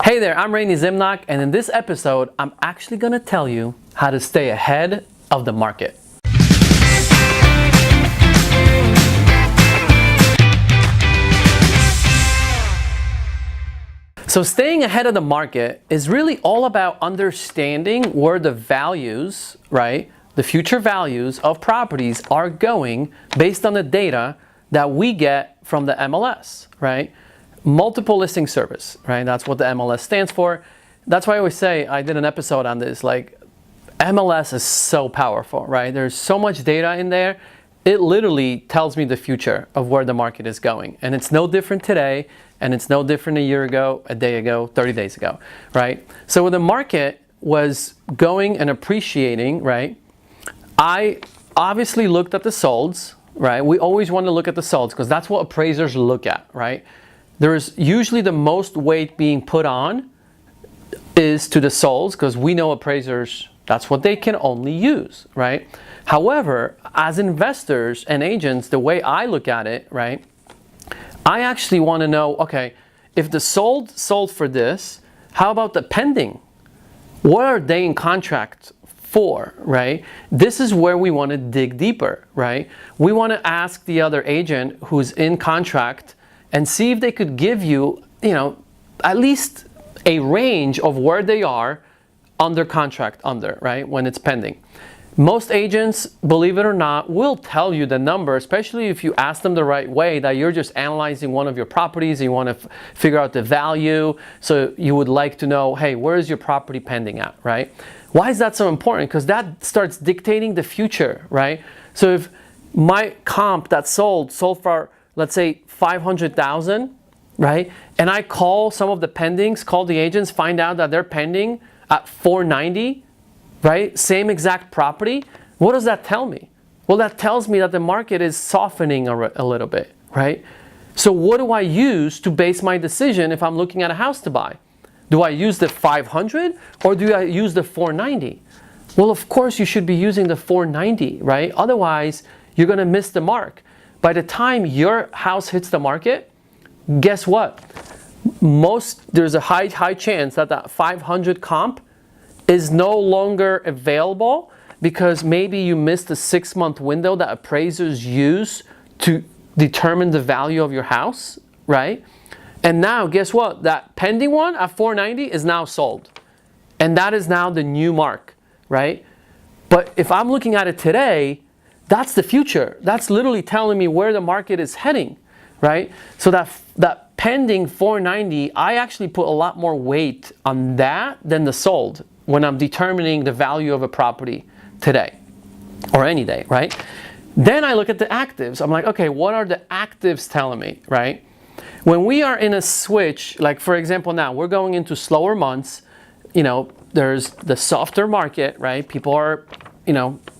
Hey there, I'm Rainy Zimnak, and in this episode, I'm actually going to tell you how to stay ahead of the market. So staying ahead of the market is really all about understanding where the values, right, the future values of properties are going based on the data that we get from the MLS, right? Multiple listing service, right? That's what the MLS stands for. That's why I always say, I did an episode on this, like MLS is so powerful, right? There's so much data in there. It literally tells me the future of where the market is going. And it's no different today, and it's no different a year ago, a day ago, 30 days ago, right? So when the market was going and appreciating, right, I obviously looked at the solds, right? We always want to look at the solds because that's what appraisers look at, right? There's usually the most weight being put on is to the solds because we know appraisers, that's what they can only use, right? However, as investors and agents, the way I look at it, right, I actually want to know, okay, if the sold for this, how about the pending? What are they in contract for, right? This is where we want to dig deeper, right? We want to ask the other agent who's in contract and see if they could give you, at least a range of where they are under contract right, when it's pending. Most agents, believe it or not, will tell you the number, especially if you ask them the right way, that you're just analyzing one of your properties and you want to figure out the value. So you would like to know, hey, where is your property pending at, right? Why is that so important? Because that starts dictating the future, right? So if my comp that sold for, let's say, 500,000, right? And I call some of the pendings, call the agents, find out that they're pending at 490, right? Same exact property. What does that tell me? Well, that tells me that the market is softening a little bit, right? So what do I use to base my decision if I'm looking at a house to buy? Do I use the 500 or do I use the 490? Well, of course you should be using the 490, right? Otherwise, you're going to miss the mark. By the time your house hits the market, guess what? There's a high chance that that 500 comp is no longer available because maybe you missed a 6-month window that appraisers use to determine the value of your house, right? And now, guess what? That pending one at 490 is now sold. And that is now the new mark, right? But if I'm looking at it today, that's the future. That's literally telling me where the market is heading, right? So that pending 490, I actually put a lot more weight on that than the sold when I'm determining the value of a property today or any day, right? Then I look at the actives. I'm like, okay, what are the actives telling me, right? When we are in a switch, like for example now, we're going into slower months, there's the softer market, right? People are,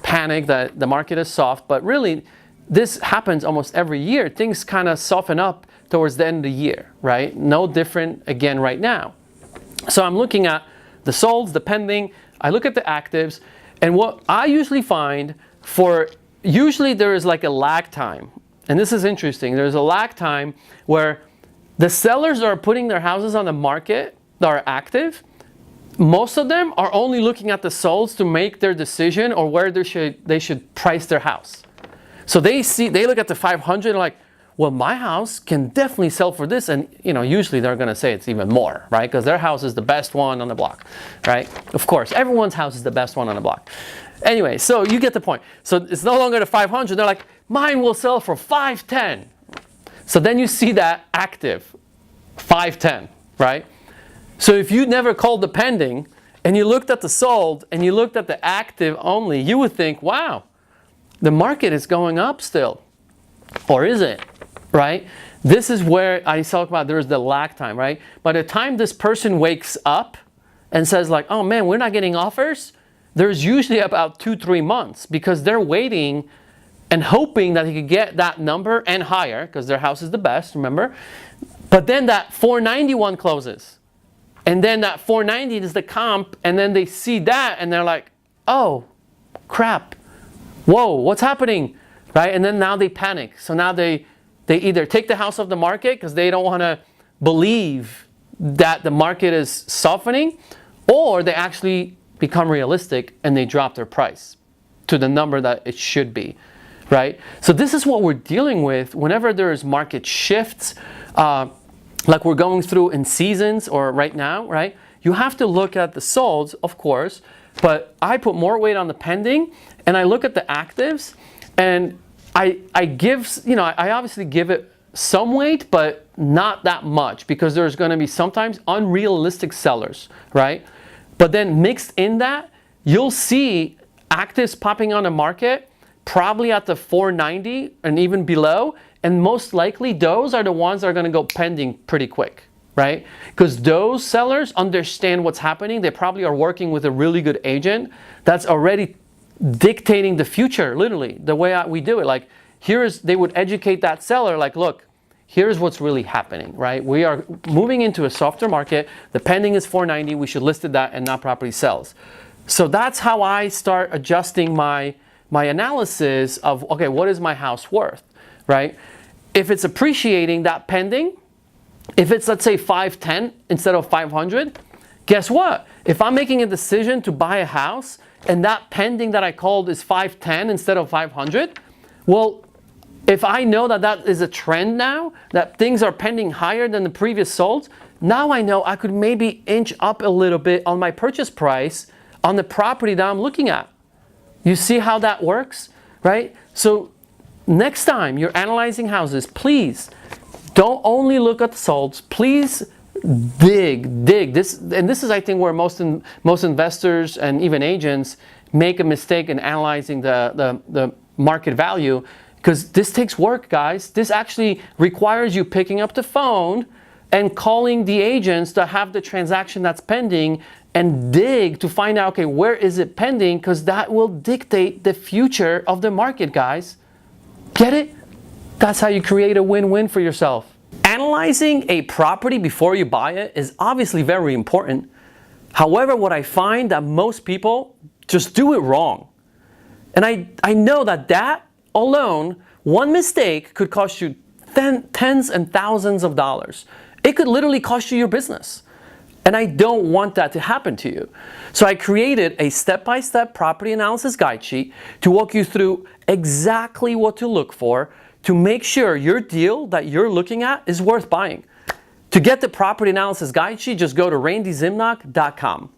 panic that the market is soft, but really this happens almost every year. Things kind of soften up towards the end of the year, right? No different again right now. So I'm looking at the solds, the pending, I look at the actives, and what I usually find usually there is like a lag time. And this is interesting. There's a lag time where the sellers that are putting their houses on the market that are active, most of them are only looking at the solds to make their decision or where they should price their house. So they look at the 500 and like, well, my house can definitely sell for this. And usually they're going to say it's even more, right? Because their house is the best one on the block, right? Of course, everyone's house is the best one on the block. Anyway, so you get the point. So it's no longer the 500. They're like, mine will sell for 510. So then you see that active 510, right? So if you never called the pending and you looked at the sold and you looked at the active only, you would think, wow, the market is going up still. Or is it, right? This is where I talk about there's the lag time, right? By the time this person wakes up and says like, oh man, we're not getting offers, there's usually about 2-3 months because they're waiting and hoping that he could get that number and higher because their house is the best, remember? But then that 491 closes. And then that 490 is the comp, and then they see that and they're like, oh, crap. Whoa, what's happening? Right? And then now they panic. So now they either take the house off the market because they don't want to believe that the market is softening, or they actually become realistic and they drop their price to the number that it should be, right? So this is what we're dealing with whenever there's market shifts, like we're going through in seasons or right now, right? You have to look at the solds, of course, but I put more weight on the pending, and I look at the actives, and I give, I obviously give it some weight, but not that much, because there's going to be sometimes unrealistic sellers, right? But then mixed in that, you'll see actives popping on the market probably at the 490 and even below, and most likely those are the ones that are going to go pending pretty quick, right? Because those sellers understand what's happening. They probably are working with a really good agent that's already dictating the future, literally, the way we do it. Like, they would educate that seller, like, look, here's what's really happening, right? We are moving into a softer market. The pending is 490. We should list it that and not property sells. So that's how I start adjusting my analysis of, okay, what is my house worth, right? If it's appreciating, that pending, if it's, let's say, 510 instead of 500, guess what? If I'm making a decision to buy a house and that pending that I called is 510 instead of 500, well, if I know that that is a trend now, that things are pending higher than the previous solds, now I know I could maybe inch up a little bit on my purchase price on the property that I'm looking at. You see how that works, right? So next time you're analyzing houses, please don't only look at the solds. Please dig this, and this is, I think, where most investors and even agents make a mistake in analyzing the market value, because this takes work, guys. This actually requires you picking up the phone and calling the agents that have the transaction that's pending and dig to find out, okay, where is it pending? Because that will dictate the future of the market, guys. Get it? That's how you create a win-win for yourself. Analyzing a property before you buy it is obviously very important. However, what I find that most people just do it wrong. And I know that alone, one mistake could cost you tens and thousands of dollars. It could literally cost you your business. And I don't want that to happen to you. So I created a step-by-step property analysis guide sheet to walk you through exactly what to look for to make sure your deal that you're looking at is worth buying. To get the property analysis guide sheet, just go to randyzimnock.com.